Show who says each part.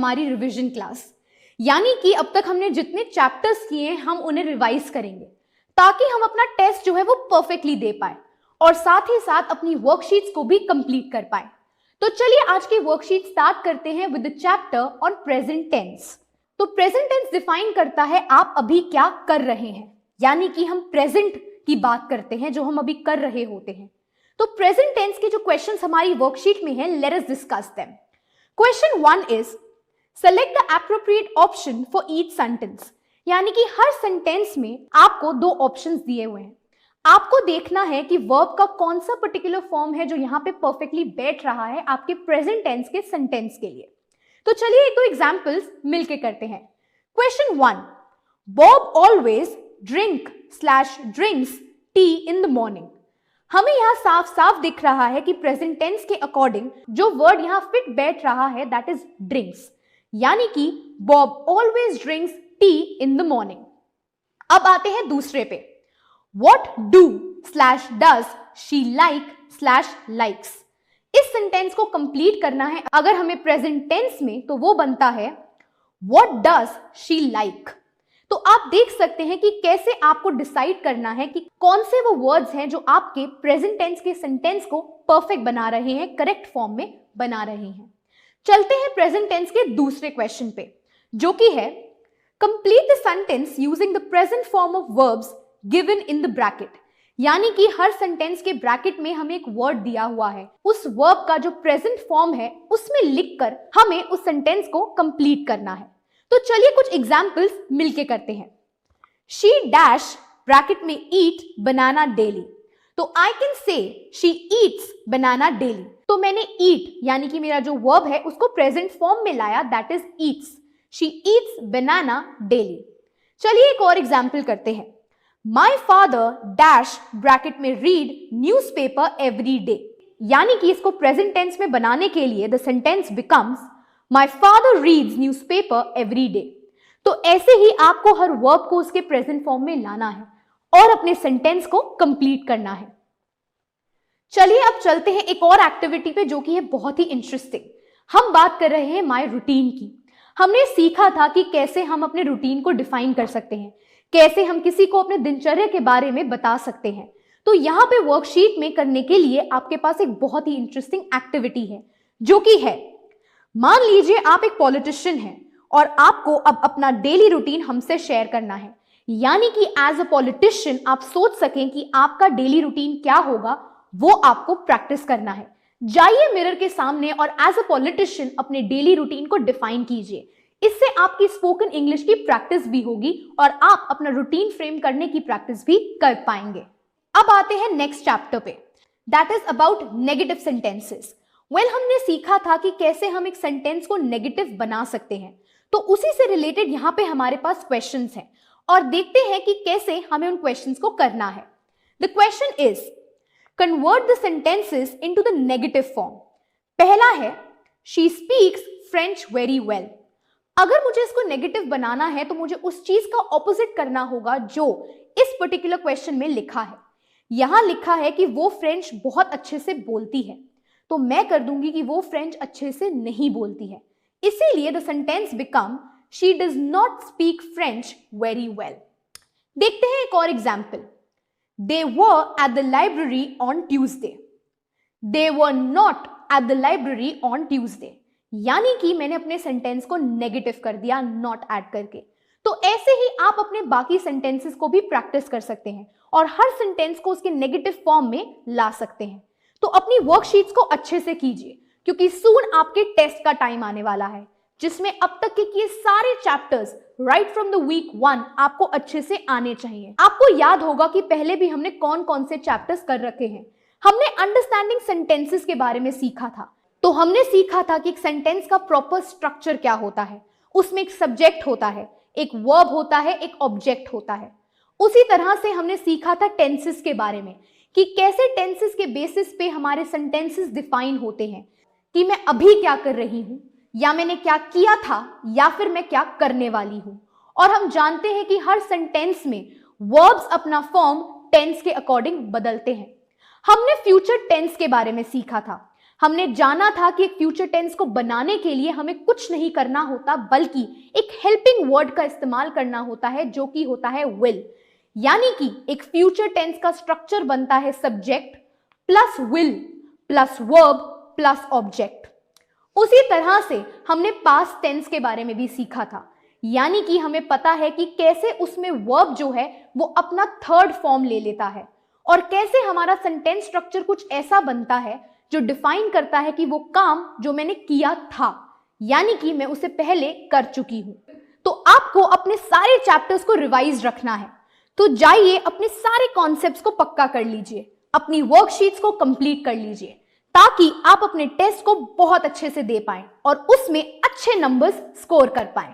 Speaker 1: हमारी revision class. यानी कि अब तक हमने जितने चैप्टर्स किए हैं हम उन्हें रिवाइज करेंगे ताकि हम अपना टेस्ट जो है वो परफेक्टली दे पाए और साथ ही साथ अपनी वर्कशीट्स को भी कंप्लीट कर पाए। तो चलिए आज की वर्कशीट स्टार्ट करते हैं with the chapter on present tense. तो प्रेजेंट टेंस डिफाइन करता है आप अभी क्या कर रहे हैं, यानी कि हम प्रेजेंट की बात करते हैं जो हम अभी कर रहे होते हैं। तो प्रेजेंट टेंस के जो क्वेश्चंस हमारी वर्कशीट में हैं, let us discuss them. Question 1 is select the appropriate option for each sentence. यानी कि हर सेंटेंस में आपको 2 ऑप्शंस दिए हुए हैं, आपको देखना है कि वर्ब का कौन सा पर्टिकुलर फॉर्म है जो यहाँ पे परफेक्टली बैठ रहा है आपके प्रेजेंट टेंस के सेंटेंस के लिए। तो चलिए एक दो एग्जांपल्स मिलके करते हैं। Question 1, Bob always drinks T in the morning. हमें यहाँ साफ साफ दिख रहा है कि प्रेजेंट टेंस के अकॉर्डिंग जो वर्ड यहाँ फिट बैठ रहा है दैट इज ड्रिंक्स, यानी कि Bob always drinks T in the morning. अब आते हैं दूसरे पे, What do/does she like/likes। इस सेंटेंस को कंप्लीट करना है अगर हमें प्रेजेंट टेंस में, तो वो बनता है What does she like। तो आप देख सकते हैं कि कैसे आपको डिसाइड करना है कि कौन से वो वर्ड्स हैं जो आपके प्रेजेंट टेंस के सेंटेंस को परफेक्ट बना रहे हैं, करेक्ट फॉर्म में बना रहे हैं। चलते हैं प्रेजेंट टेंस के दूसरे क्वेश्चन पे, जो कि है complete the sentence using the present form of verbs given in the bracket. यानी कि हर सेंटेंस के ब्रैकेट में हमें एक वर्ड दिया हुआ है, उस वर्ब का जो प्रेजेंट फॉर्म है उसमें लिखकर हमें उस सेंटेंस को कंप्लीट करना है। तो चलिए कुछ एग्जांपल्स मिलके करते हैं। शी डैश ब्रैकेट में ईट बनाना डेली। तो I can say she Yeats banana daily. तो मैंने ईट यानी कि मेरा जो वर्ब है उसको प्रेजेंट फॉर्म में लाया, that is Yeats. She Yeats banana daily. चलिए एक और एग्जाम्पल करते हैं। My father dash ब्रैकेट में read newspaper every day। यानी कि इसको प्रेजेंट टेंस में बनाने के लिए the sentence becomes My father reads newspaper every day। तो ऐसे ही आपको हर वर्ब को उसके प्रेजेंट फॉर्म में लाना है और अपने सेंटेंस को कंप्लीट करना है। चलिए अब चलते हैं एक और एक्टिविटी पे जो कि है बहुत ही इंटरेस्टिंग। हम बात कर रहे हैं माय रूटीन की। हमने सीखा था कि कैसे हम अपने रूटीन को डिफाइन कर सकते हैं, कैसे हम किसी को अपने दिनचर्या के बारे में बता सकते हैं। तो यहाँ पे वर्कशीट में करने के लिए आपके पास एक बहुत ही इंटरेस्टिंग एक्टिविटी है, जो कि है, मान लीजिए आप एक पॉलिटिशियन हैं और आपको अब अपना डेली रूटीन हमसे शेयर करना है। यानी कि एज अ पॉलिटिशियन आप सोच सकें कि आपका डेली रूटीन क्या होगा, वो आपको प्रैक्टिस करना है। जाइए मिरर के सामने और एज अ पॉलिटिशियन अपने डेली रूटीन को डिफाइन कीजिए। इससे आपकी स्पोकन इंग्लिश की प्रैक्टिस भी होगी और आप अपना रूटीन फ्रेम करने की प्रैक्टिस भी कर पाएंगे। अब आते हैं नेक्स्ट चैप्टर पे, that is about negative sentences. हमने सीखा था कि कैसे हम एक सेंटेंस को नेगेटिव बना सकते हैं, तो उसी से रिलेटेड यहाँ पे हमारे पास क्वेश्चंस हैं और देखते हैं कि कैसे हमें उन क्वेश्चंस को करना है। The question is convert the sentences into the negative form. पहला है she speaks French very well. अगर मुझे इसको नेगेटिव बनाना है तो मुझे उस चीज का ऑपोजिट करना होगा जो इस पर्टिकुलर क्वेश्चन में लिखा है। यहां लिखा है कि वो फ्रेंच बहुत अच्छे से बोलती है, तो मैं कर दूंगी कि वो फ्रेंच अच्छे से नहीं बोलती है। इसीलिए the sentence become she does not speak French very well. देखते हैं एक और example. They were at the library on Tuesday. They were not at the library on Tuesday. यानी कि मैंने अपने सेंटेंस को नेगेटिव कर दिया नॉट ऐड करके। तो ऐसे ही आप अपने बाकी सेंटेंसेस को भी प्रैक्टिस कर सकते हैं और हर सेंटेंस को उसके नेगेटिव फॉर्म में ला सकते हैं। तो अपनी वर्कशीट्स को अच्छे से कीजिए क्योंकि सून आपके टेस्ट का टाइम आने वाला है, जिसमें अब तक के किए सारे chapters right from the week 1 आपको अच्छे से आने चाहिए। आपको याद होगा कि पहले भी हमने कौन कौन से चैप्टर्स कर रखे हैं। हमने अंडरस्टैंडिंग सेंटेंसेस के बारे में सीखा था। तो हमने सीखा था कि एक सेंटेंस का प्रॉपर स्ट्रक्चर क्या होता है। उसमें एक सब्जेक्ट होता है, एक वर्ब होता है, एक ऑब्जेक्ट होता है। उसी तरह से हमने सीखा था टेंसेस के बारे में कि कैसे टेंसेस के बेसिस पे हमारे सेंटेंसेस डिफाइन होते हैं कि मैं अभी क्या कर रही हूं, या मैंने क्या किया था, या फिर मैं क्या करने वाली हूं। और हम जानते हैं कि हर सेंटेंस में वर्ब्स अपना फॉर्म टेंस के अकॉर्डिंग बदलते हैं। हमने फ्यूचर टेंस के बारे में सीखा था। हमने जाना था कि एक फ्यूचर टेंस को बनाने के लिए हमें कुछ नहीं करना होता, बल्कि एक हेल्पिंग वर्ड का इस्तेमाल करना होता है, जो कि होता है विल। यानी कि एक फ्यूचर टेंस का स्ट्रक्चर बनता है subject plus will plus verb plus object. उसी तरह से हमने पास्ट टेंस के बारे में भी सीखा था, यानी कि हमें पता है कि कैसे उसमें वर्ब जो है वो अपना थर्ड फॉर्म ले लेता है और कैसे हमारा सेंटेंस स्ट्रक्चर कुछ ऐसा बनता है जो डिफाइन करता है कि वो काम जो मैंने किया था, यानी कि मैं उसे पहले कर चुकी हूं। तो आपको अपने सारे चैप्टर्स को रिवाइज रखना है, तो जाइए अपने सारे कॉन्सेप्ट्स को पक्का कर लीजिए, अपनी वर्कशीट्स को कंप्लीट कर लीजिए, ताकि आप अपने टेस्ट को बहुत अच्छे से दे पाएं और उसमें अच्छे नंबर्स स्कोर कर पाएं।